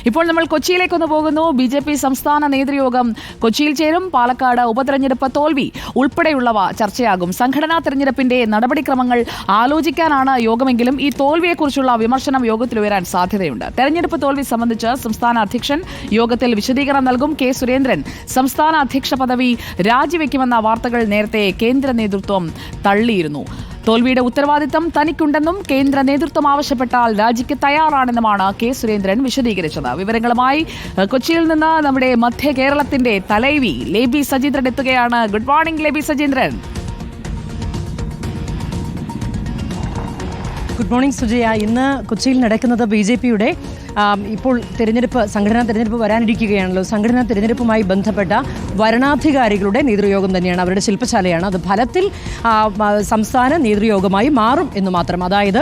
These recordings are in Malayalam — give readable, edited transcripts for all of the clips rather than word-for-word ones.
ഇപ്പോൾ നമ്മൾ കൊച്ചിയിലേക്കൊന്ന് പോകുന്നു. ബി.ജെ.പി. സംസ്ഥാന നേതൃയോഗം കൊച്ചിയിൽ ചേരും. പാലക്കാട് ഉപതെരഞ്ഞെടുപ്പ് തോൽവി ഉൾപ്പെടെയുള്ളവ ചർച്ചയാകും. സംഘടനാ തെരഞ്ഞെടുപ്പിന്റെ നടപടിക്രമങ്ങൾ ആലോചിക്കാനാണ് യോഗമെങ്കിലും ഈ തോൽവിയെക്കുറിച്ചുള്ള വിമർശനം യോഗത്തിൽ ഉയരാൻ സാധ്യതയുണ്ട്. തെരഞ്ഞെടുപ്പ് തോൽവി സംബന്ധിച്ച് സംസ്ഥാന അധ്യക്ഷൻ യോഗത്തിൽ വിശദീകരണം നൽകും. കെ സുരേന്ദ്രൻ സംസ്ഥാന അധ്യക്ഷ പദവി രാജിവെക്കുമെന്ന വാർത്തകൾ നേരത്തെ കേന്ദ്ര നേതൃത്വം തള്ളിയിരുന്നു. തോൽവിയുടെ ഉത്തരവാദിത്തം തനിക്കുണ്ടെന്നും കേന്ദ്ര നേതൃത്വം ആവശ്യപ്പെട്ടാൽ രാജിക്ക് തയ്യാറാണെന്നുമാണ് കെ സുരേന്ദ്രൻ വിശദീകരിച്ചത്. വിവരങ്ങളുമായി കൊച്ചിയിൽ നിന്ന് നമ്മുടെ മധ്യ കേരളത്തിന്റെ തലൈവി ലേബി സജീന്ദ്രൻ എത്തുകയാണ്. Good morning Lebi Sajeendran. Good morning Sujaya. ഇന്ന് കൊച്ചിയിൽ നടക്കുന്നത് ബി.ജെ.പിയുടെ ഇപ്പോൾ സംഘടനാ തെരഞ്ഞെടുപ്പ് വരാനിരിക്കുകയാണല്ലോ. സംഘടനാ തെരഞ്ഞെടുപ്പുമായി ബന്ധപ്പെട്ട വരണാധികാരികളുടെ നേതൃയോഗം തന്നെയാണ്. അവരുടെ ശില്പശാലയാണ്. അത് ഫലത്തിൽ സംസ്ഥാന നേതൃയോഗമായി മാറും എന്ന് മാത്രം. അതായത്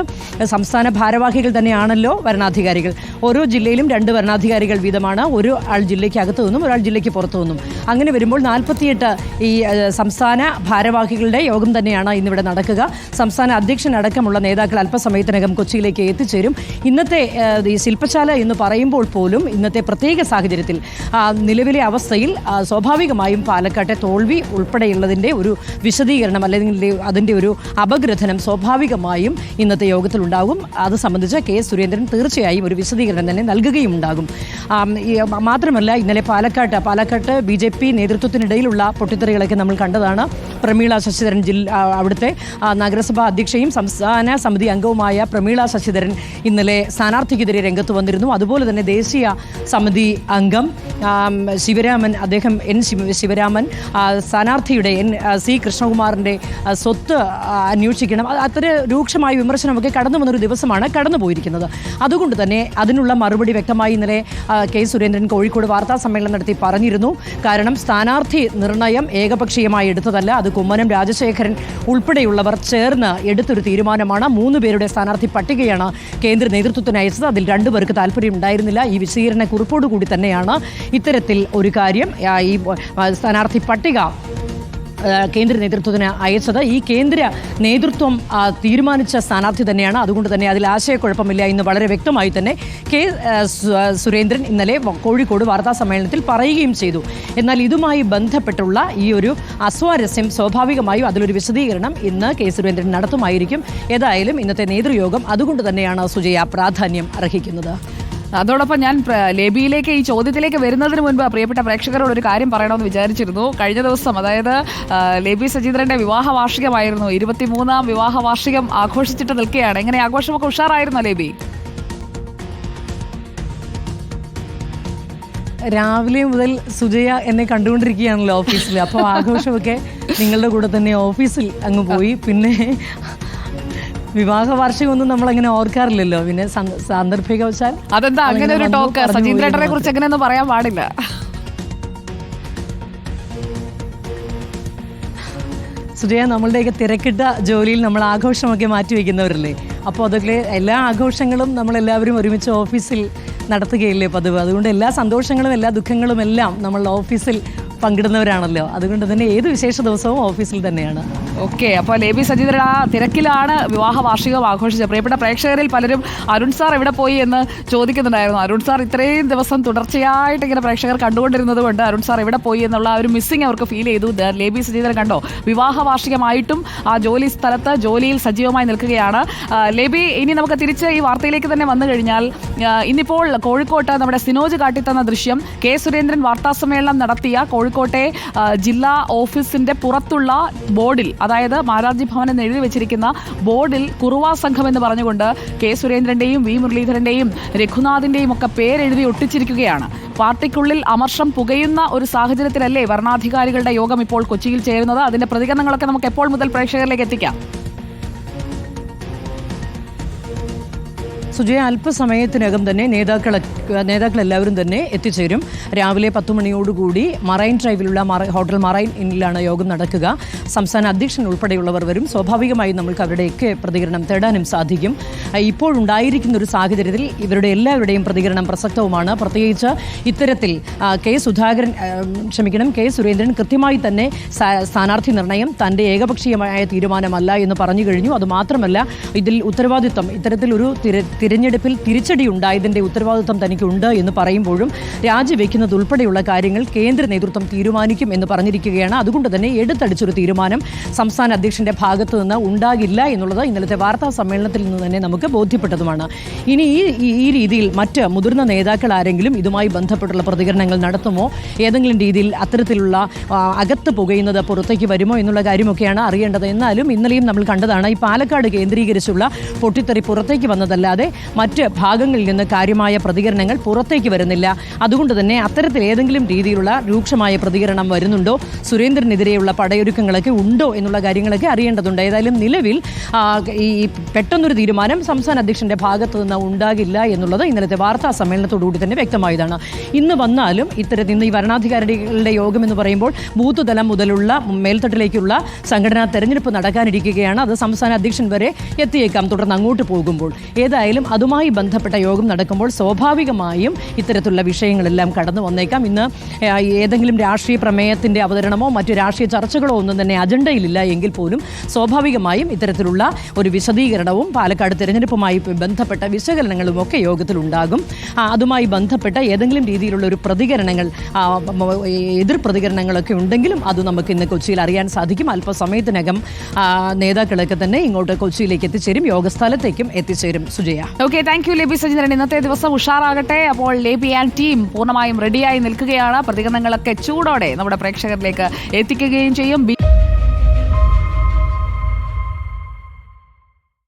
സംസ്ഥാന ഭാരവാഹികൾ തന്നെയാണല്ലോ വരണാധികാരികൾ. ഓരോ ജില്ലയിലും 2 വരണാധികാരികൾ വീതമാണ്. ഒരു ആൾ ജില്ലയ്ക്ക് അകത്തു നിന്നും ഒരാൾ ജില്ലയ്ക്ക് പുറത്തു നിന്നും. അങ്ങനെ വരുമ്പോൾ 48 ഈ സംസ്ഥാന ഭാരവാഹികളുടെ യോഗം തന്നെയാണ് ഇന്നിവിടെ നടക്കുക. സംസ്ഥാന അധ്യക്ഷൻ അടക്കമുള്ള നേതാക്കൾ അല്പസമയത്തിനകം കൊച്ചിയിലേക്ക് എത്തിച്ചേരും. ഇന്നത്തെ ഈ ശില്പശാല എന്ന് പറയുമ്പോൾ പോലും ഇന്നത്തെ പ്രത്യേക സാഹചര്യത്തിൽ നിലവിലെ അവസ്ഥയിൽ സ്വാഭാവികമായും പാലക്കാട്ടെ തോൽവി ഉൾപ്പെടെയുള്ളതിൻ്റെ ഒരു വിശദീകരണം അല്ലെങ്കിൽ അതിൻ്റെ ഒരു അപഗ്രഥനം സ്വാഭാവികമായും ഇന്നത്തെ യോഗത്തിലുണ്ടാകും. അത് സംബന്ധിച്ച് കെ സുരേന്ദ്രൻ തീർച്ചയായും ഒരു വിശദീകരണം തന്നെ നൽകുകയും ഉണ്ടാകും. മാത്രമല്ല ഇന്നലെ പാലക്കാട്ട് ബി.ജെ.പി. നേതൃത്വത്തിനിടയിലുള്ള പൊട്ടിത്തെറികളൊക്കെ നമ്മൾ കണ്ടതാണ്. പ്രമീള ശശിധരൻ അവിടുത്തെ നഗരസഭാ അധ്യക്ഷയും സംസ്ഥാന സമിതി അംഗവുമായ പ്രമീള ശശിധരൻ ഇന്നലെ സ്ഥാനാർത്ഥിക്കെതിരെ രംഗത്ത് വന്നിരുന്നു. അതുപോലെ തന്നെ ദേശീയ സമിതി അംഗം ശിവരാമൻ, അദ്ദേഹം ശിവരാമൻ സ്ഥാനാർത്ഥിയുടെ സി കൃഷ്ണകുമാറിൻ്റെ സ്വത്ത് അന്വേഷിക്കണം, അത്ര രൂക്ഷമായ വിമർശനമൊക്കെ കടന്നു വന്നൊരു ദിവസമാണ് കടന്നു പോയിരിക്കുന്നത്. അതുകൊണ്ട് തന്നെ അതിനുള്ള മറുപടി വ്യക്തമായി ഇന്നലെ കെ സുരേന്ദ്രൻ കോഴിക്കോട് വാർത്താ സമ്മേളനം നടത്തി പറഞ്ഞിരുന്നു. കാരണം സ്ഥാനാർത്ഥി നിർണയം ഏകപക്ഷീയമായി എടുത്തതല്ല, അത് കുമ്മനം രാജശേഖരൻ ഉൾപ്പെടെയുള്ളവർ ചേർന്ന് എടുത്തൊരു തീരുമാനമാണ്. 3 പേരുടെ സ്ഥാനാർത്ഥി പട്ടികയാണ് കേന്ദ്ര നേതൃത്വത്തിന് അയച്ചത്. അതിൽ 2 പേർക്ക് താല്പര്യം ഉണ്ടായിരുന്നില്ല. ഈ വിശദീകരണ കുറിപ്പോടുകൂടി തന്നെയാണ് ഇത്തരത്തിൽ ഒരു കാര്യം ഈ സ്ഥാനാർത്ഥി പട്ടിക കേന്ദ്ര നേതൃത്വത്തിന് അയച്ചത്. ഈ കേന്ദ്ര നേതൃത്വം തീരുമാനിച്ച സ്ഥാനാർത്ഥി തന്നെയാണ്. അതുകൊണ്ട് തന്നെ അതിൽ ആശയക്കുഴപ്പമില്ല എന്ന് വളരെ വ്യക്തമായി തന്നെ കെ സുരേന്ദ്രൻ ഇന്നലെ കോഴിക്കോട് വാർത്താ സമ്മേളനത്തിൽ പറയുകയും ചെയ്തു. എന്നാൽ ഇതുമായി ബന്ധപ്പെട്ടുള്ള ഈ ഒരു അസ്വാരസ്യം സ്വാഭാവികമായും അതിലൊരു വിശദീകരണം ഇന്ന് കെ സുരേന്ദ്രൻ നടത്തുമായിരിക്കും. ഏതായാലും ഇന്നത്തെ നേതൃയോഗം അതുകൊണ്ട് തന്നെയാണ് സുജയ പ്രാധാന്യം അർഹിക്കുന്നത്. അതോടൊപ്പം ഞാൻ ലേബിയിലേക്ക് ഈ ചോദ്യത്തിലേക്ക് വരുന്നതിന് മുൻപ് പ്രിയപ്പെട്ട പ്രേക്ഷകരോട് ഒരു കാര്യം പറയണമെന്ന് വിചാരിച്ചിരുന്നു. കഴിഞ്ഞ ദിവസം അതായത് ലേബി സജീന്ദ്രന്റെ വിവാഹ വാർഷികമായിരുന്നു. 23ാം വിവാഹ വാർഷികം ആഘോഷിച്ചിട്ട് നിൽക്കുകയാണ്. എങ്ങനെ ആഘോഷമൊക്കെ ഉഷാറായിരുന്നോ ലേബി? രാവിലെ മുതൽ സുജയ എന്നെ കണ്ടുകൊണ്ടിരിക്കുകയാണല്ലോ ഓഫീസിൽ. അപ്പോൾ ആഘോഷമൊക്കെ നിങ്ങളുടെ കൂടെ തന്നെ ഓഫീസിൽ അങ്ങ് പോയി. പിന്നെ വിവാഹ വാർഷികമൊന്നും നമ്മളങ്ങനെ ഓർക്കാറില്ലല്ലോ. പിന്നെ സാന്ദർഭികവശാൽ അതെന്താ അങ്ങനെ ഒരു ടോക്ക്? സജീന്ദ്രേട്ടനെ കുറിച്ച് അങ്ങനെയൊന്നും പറയാൻ പാടില്ല. സുജയ, നമ്മളുടെയൊക്കെ തിരക്കിട്ട ജോലിയിൽ നമ്മൾ ആഘോഷമൊക്കെ മാറ്റിവെക്കുന്നവരല്ലേ. അപ്പോൾ അതൊക്കെ എല്ലാ ആഘോഷങ്ങളും നമ്മളെല്ലാവരും ഒരുമിച്ച് ഓഫീസിൽ നടത്തുകയില്ലേ പതിവ്. അതുകൊണ്ട് എല്ലാ സന്തോഷങ്ങളും എല്ലാ ദുഃഖങ്ങളും എല്ലാം നമ്മൾ ഓഫീസിൽ പങ്കിടുന്നവരാണല്ലോ. അതുകൊണ്ട് തന്നെ ഏത് വിശേഷ ദിവസവും ഓഫീസിൽ തന്നെയാണ്. ഓക്കെ, അപ്പോൾ ലേബി സജീന്ദ്രൻ ആ തിരക്കിലാണ് വിവാഹ വാർഷികം ആഘോഷിച്ചത്. പ്രിയപ്പെട്ട പ്രേക്ഷകരിൽ പലരും അരുൺ സാർ എവിടെ പോയി എന്ന് ചോദിക്കുന്നുണ്ടായിരുന്നു. അരുൺ സാർ ഇത്രയും ദിവസം തുടർച്ചയായിട്ട് ഇങ്ങനെ പ്രേക്ഷകർ കണ്ടുകൊണ്ടിരുന്നത് കൊണ്ട് അരുൺ സാർ എവിടെ പോയി എന്നുള്ള ഒരു മിസ്സിങ് അവർക്ക് ഫീൽ ചെയ്തു. ലേബി സജീന്ദ്രൻ കണ്ടോ, വിവാഹ വാർഷികമായിട്ടും ആ ജോലി സ്ഥലത്ത് ജോലിയിൽ സജീവമായി നിൽക്കുകയാണ്. ലേബി, ഇനി നമുക്ക് തിരിച്ച് ഈ വാർത്തയിലേക്ക് തന്നെ വന്നു കഴിഞ്ഞാൽ ഇന്നിപ്പോൾ കോഴിക്കോട്ട് നമ്മുടെ സിനോജ് കാട്ടിത്തന്ന ദൃശ്യം കെ സുരേന്ദ്രൻ വാർത്താസമ്മേളനം നടത്തിയ കോഴിക്കോട്ടെ ജില്ലാ ഓഫീസിന്റെ പുറത്തുള്ള ബോർഡിൽ, അതായത് മാരാർജി ഭവൻ എന്ന് എഴുതി വെച്ചിരിക്കുന്ന ബോർഡിൽ കുറുവാ സംഘം എന്ന് പറഞ്ഞുകൊണ്ട് കെ സുരേന്ദ്രന്റെയും വി മുരളീധരന്റെയും രഘുനാഥിന്റെയും ഒക്കെ പേരെഴുതി ഒട്ടിച്ചിരിക്കുകയാണ്. പാർട്ടിക്കുള്ളിൽ അമർഷം പുകയുന്ന ഒരു സാഹചര്യത്തിലല്ലേ വരണാധികാരികളുടെ യോഗം ഇപ്പോൾ കൊച്ചിയിൽ ചേരുന്നത്? അതിന്റെ പ്രതികരണങ്ങളൊക്കെ നമുക്ക് എപ്പോൾ മുതൽ പ്രേക്ഷകരിലേക്ക് എത്തിക്കാം? സുജയ, അല്പസമയത്തിനകം തന്നെ നേതാക്കളെല്ലാവരും തന്നെ എത്തിച്ചേരും. രാവിലെ 10 മണിയോടുകൂടി മറൈൻ ഡ്രൈവിലുള്ള ഹോട്ടൽ മറൈൻ ഇന്നിലാണ് യോഗം നടക്കുക. സംസ്ഥാന അധ്യക്ഷൻ ഉൾപ്പെടെയുള്ളവർ വരും. സ്വാഭാവികമായും നമുക്ക് അവരുടെയൊക്കെ പ്രതികരണം തേടാനും സാധിക്കും. ഇപ്പോഴുണ്ടായിരിക്കുന്ന ഒരു സാഹചര്യത്തിൽ ഇവരുടെ എല്ലാവരുടെയും പ്രതികരണം പ്രസക്തവുമാണ്. പ്രത്യേകിച്ച് ഇത്തരത്തിൽ കെ സുരേന്ദ്രൻ കൃത്യമായി തന്നെ സ്ഥാനാർത്ഥി നിർണയം തൻ്റെ ഏകപക്ഷീയമായ തീരുമാനമല്ല എന്ന് പറഞ്ഞു കഴിഞ്ഞു. അതുമാത്രമല്ല, ഇതിൽ ഉത്തരവാദിത്വം ഇത്തരത്തിലൊരു തിരഞ്ഞെടുപ്പിൽ തിരിച്ചടി ഉണ്ടായതിന്റെ ഉത്തരവാദിത്വം തനിക്കുണ്ട് എന്ന് പറയുമ്പോഴും രാജിവെക്കുന്നത് ഉൾപ്പെടെയുള്ള കാര്യങ്ങൾ കേന്ദ്ര നേതൃത്വം തീരുമാനിക്കും എന്ന് പറഞ്ഞിരിക്കുകയാണ്. അതുകൊണ്ട് തന്നെ എടുത്തടിച്ചൊരു തീരുമാനം സംസ്ഥാന അധ്യക്ഷന്റെ ഭാഗത്തു നിന്ന് ഉണ്ടാകില്ല എന്നുള്ളത് ഇന്നലത്തെ വാർത്താ സമ്മേളനത്തിൽ നിന്ന് തന്നെ നമുക്ക് ബോധ്യപ്പെട്ടതുമാണ്. ഇനി ഈ രീതിയിൽ മറ്റ് മുതിർന്ന നേതാക്കൾ ആരെങ്കിലും ഇതുമായി ബന്ധപ്പെട്ടുള്ള പ്രതികരണങ്ങൾ നടത്തുമോ, ഏതെങ്കിലും രീതിയിൽ അത്തരത്തിലുള്ള അകത്ത് പുകയുന്നത് പുറത്തേക്ക് വരുമോ എന്നുള്ള കാര്യമൊക്കെയാണ് അറിയേണ്ടത്. എന്നാലും ഇന്നലെയും നമ്മൾ കണ്ടതാണ്, ഈ പാലക്കാട് കേന്ദ്രീകരിച്ചുള്ള പൊട്ടിത്തെറി പുറത്തേക്ക് വന്നതല്ലാതെ മറ്റ് ഭാഗങ്ങളിൽ നിന്ന് കാര്യമായ പ്രതികരണങ്ങൾ പുറത്തേക്ക് വരുന്നില്ല. അതുകൊണ്ട് തന്നെ അത്തരത്തിൽ ഏതെങ്കിലും രീതിയിലുള്ള രൂക്ഷമായ പ്രതികരണം വരുന്നുണ്ടോ, സുരേന്ദ്രനെതിരെയുള്ള പടയൊരുക്കങ്ങളൊക്കെ ഉണ്ടോ എന്നുള്ള കാര്യങ്ങളൊക്കെ അറിയേണ്ടതുണ്ട്. ഏതായാലും നിലവിൽ ഈ പെട്ടെന്നൊരു തീരുമാനം സംസ്ഥാന അധ്യക്ഷന്റെ ഭാഗത്തു നിന്ന് ഉണ്ടാകില്ല എന്നുള്ളത് ഇന്നലത്തെ വാർത്താ സമ്മേളനത്തോടുകൂടി തന്നെ വ്യക്തമായതാണ്. ഇന്ന് വന്നാലും ഇത്തരത്തിൽ ഈ വരണാധികാരികളുടെ യോഗം എന്ന് പറയുമ്പോൾ ബൂത്ത് തലം മുതലുള്ള മേൽത്തട്ടിലേക്കുള്ള സംഘടനാ തെരഞ്ഞെടുപ്പ് നടക്കാനിരിക്കുകയാണ്. അത് സംസ്ഥാന അധ്യക്ഷൻ വരെ എത്തിയേക്കാം തുടർന്ന് അങ്ങോട്ട് പോകുമ്പോൾ. ഏതായാലും അതുമായി ബന്ധപ്പെട്ട യോഗം നടക്കുമ്പോൾ സ്വാഭാവികമായും ഇത്തരത്തിലുള്ള വിഷയങ്ങളെല്ലാം കടന്നു വന്നേക്കാം. ഇന്ന് ഏതെങ്കിലും രാഷ്ട്രീയ പ്രമേയത്തിന്റെ അവതരണമോ മറ്റു രാഷ്ട്രീയ ചർച്ചകളോ ഒന്നും തന്നെ അജണ്ടയിലില്ല എങ്കിൽ പോലും സ്വാഭാവികമായും ഇത്തരത്തിലുള്ള ഒരു വിശദീകരണവും പാലക്കാട് തെരഞ്ഞെടുപ്പുമായി ബന്ധപ്പെട്ട വിശകലനങ്ങളും ഒക്കെ യോഗത്തിൽ ഉണ്ടാകും. അതുമായി ബന്ധപ്പെട്ട ഏതെങ്കിലും രീതിയിലുള്ള ഒരു പ്രതികരണങ്ങൾ, എതിർ പ്രതികരണങ്ങളൊക്കെ ഉണ്ടെങ്കിലും അത് നമുക്ക് ഇന്ന് കൊച്ചിയിൽ അറിയാൻ സാധിക്കും. അല്പസമയത്തിനകം നേതാക്കളൊക്കെ തന്നെ ഇങ്ങോട്ട് കൊച്ചിയിലേക്ക് എത്തിച്ചേരും, യോഗസ്ഥലത്തേക്കും എത്തിച്ചേരും. Sujaya. Okay, thank you ലേബി Sajeendran. ഇന്നത്തെ ദിവസം ഉഷാറാകട്ടെ. അപ്പോൾ ലേബി ആൻഡ് ടീം പൂർണ്ണമായും റെഡിയായി നിൽക്കുകയാണ്. പ്രതികരണങ്ങളൊക്കെ ചൂടോടെ നമ്മുടെ പ്രേക്ഷകരിലേക്ക് എത്തിക്കുകയും ചെയ്യും.